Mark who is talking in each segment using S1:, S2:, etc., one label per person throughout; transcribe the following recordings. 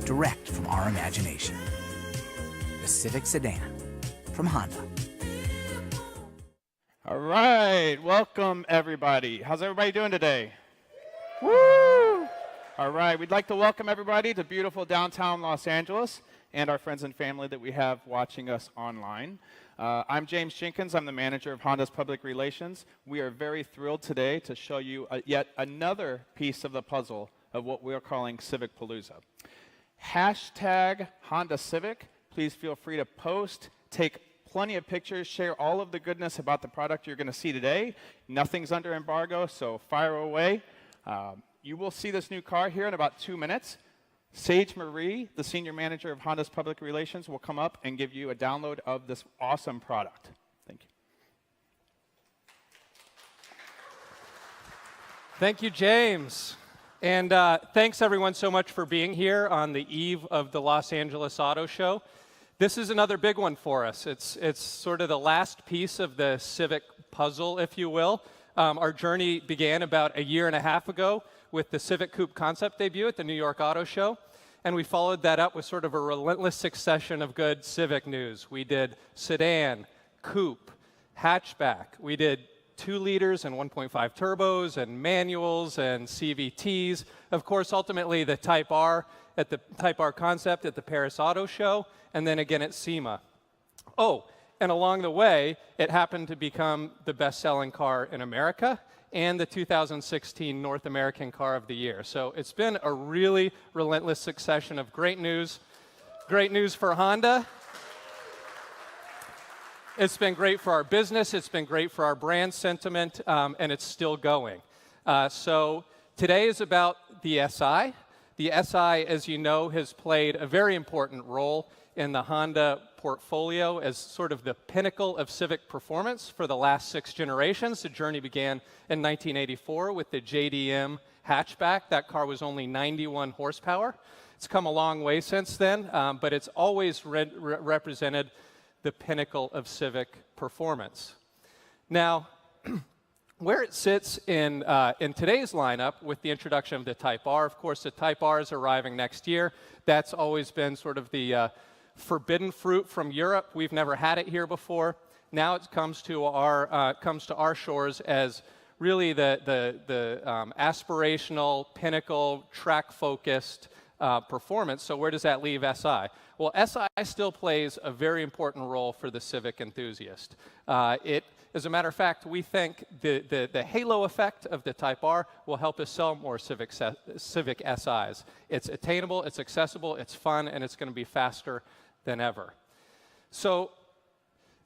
S1: Direct from our imagination. The Civic sedan from Honda.
S2: All right, welcome everybody. How's everybody doing today? Woo! All right, we'd like to welcome everybody to beautiful downtown Los Angeles and our friends and family that we have watching us online. I'm James Jenkins. I'm the manager of Honda's Public Relations. We are very thrilled today to show you yet another piece of the puzzle of what we are calling Civic Palooza. Hashtag Honda Civic. Please feel free to post, take plenty of pictures, share all of the goodness about the product you're going to see today. Nothing's under embargo, so fire away. You will see this new car here in about 2 minutes. Sage Marie, the senior manager of Honda's Public Relations, will come up and give you a download of this awesome product. Thank you.
S3: Thank you, James. And thanks, everyone, so much for being here on the eve of the Los Angeles Auto Show. This is another big one for us. It's sort of the last piece of the Civic puzzle, if you will. Our journey began about 1.5 years ago with the Civic Coupe concept debut at the New York Auto Show. And we followed that up with sort of a relentless succession of good Civic news. We did sedan, coupe, hatchback. We did 2 liters and 1.5 turbos and manuals and CVTs. Of course, ultimately the Type R concept at the Paris Auto Show, and then again at SEMA. Oh, and along the way, it happened to become the best-selling car in America and the 2016 North American Car of the Year. So it's been a really relentless succession of great news for Honda. It's been great for our business, it's been great for our brand sentiment, and it's still going. So today is about the SI. The SI, as you know, has played a very important role in the Honda portfolio as sort of the pinnacle of Civic performance for the last 6 generations. The journey began in 1984 with the JDM hatchback. That car was only 91 horsepower. It's come a long way since then, but it's always represented the pinnacle of Civic performance. Now, where it sits in today's lineup with the introduction of the Type R, of course, the Type R is arriving next year. That's always been sort of the forbidden fruit from Europe. We've never had it here before. Now it comes to our shores as really the aspirational, pinnacle, track-focused performance. So where does that leave SI? Well, SI still plays a very important role for the Civic enthusiast. As a matter of fact, we think the halo effect of the Type R will help us sell more Civic SIs. It's attainable, it's accessible, it's fun, and it's going to be faster than ever. So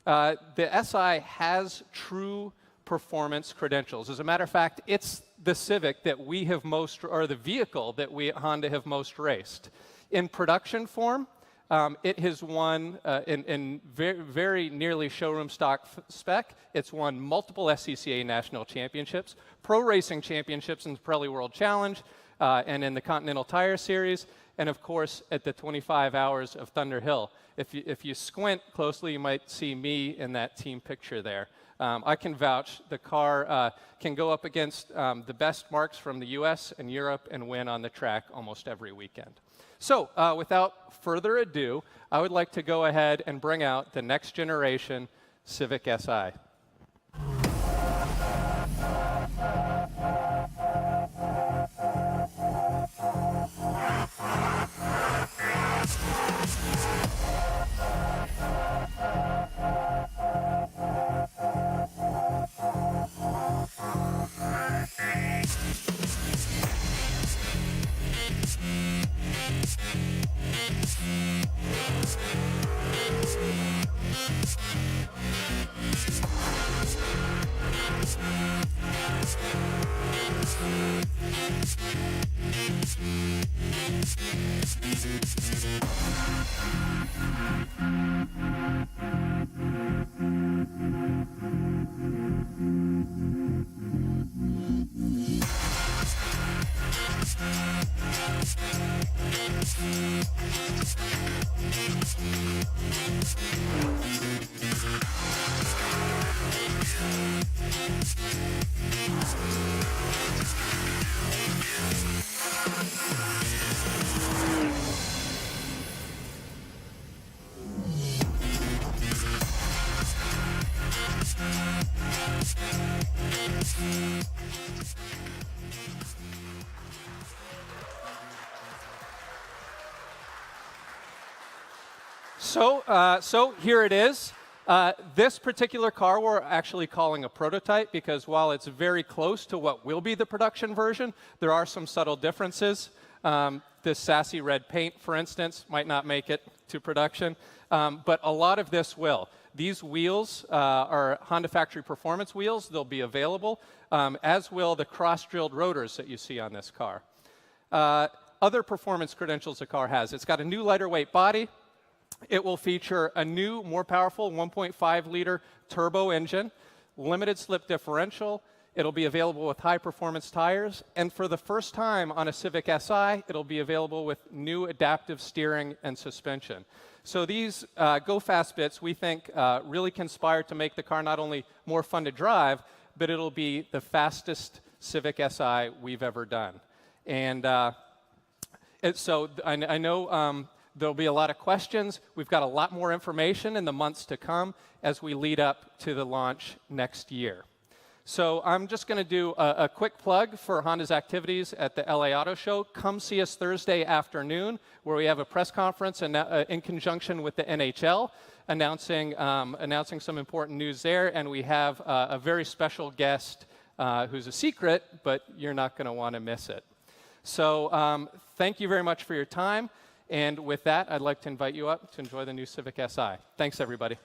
S3: the SI has true performance credentials. As a matter of fact, it's the Civic that we have most, or the vehicle that we at Honda have most raced. In production form, it has won, in very nearly showroom stock spec, it's won multiple SCCA national championships, pro racing championships in the Pirelli World Challenge, and in the Continental Tire Series, and of course at the 25 Hours of Thunder Hill. If you squint closely, you might see me in that team picture there. I can vouch the car can go up against the best marks from the US and Europe and win on the track almost every weekend. So without further ado, I would like to go ahead and bring out the next generation Civic Si. So here it is. This particular car we're actually calling a prototype because while it's very close to what will be the production version, there are some subtle differences. This sassy red paint, for instance, might not make it to production, but a lot of this will. These wheels are Honda Factory Performance wheels. They'll be available, as will the cross-drilled rotors that you see on this car. Other performance credentials the car has. It's got a new lighter weight body. It will feature a new, more powerful 1.5-liter turbo engine, limited slip differential. It'll be available with high-performance tires. And for the first time on a Civic Si, it'll be available with new adaptive steering and suspension. So these go-fast bits, we think, really conspire to make the car not only more fun to drive, but it'll be the fastest Civic Si we've ever done. And so I know there'll be a lot of questions. We've got a lot more information in the months to come as we lead up to the launch next year. So I'm just going to do a quick plug for Honda's activities at the LA Auto Show. Come see us Thursday afternoon, where we have a press conference in conjunction with the NHL, announcing some important news there. And we have a very special guest who's a secret, but you're not going to want to miss it. So thank you very much for your time. And with that, I'd like to invite you up to enjoy the new Civic Si. Thanks, everybody.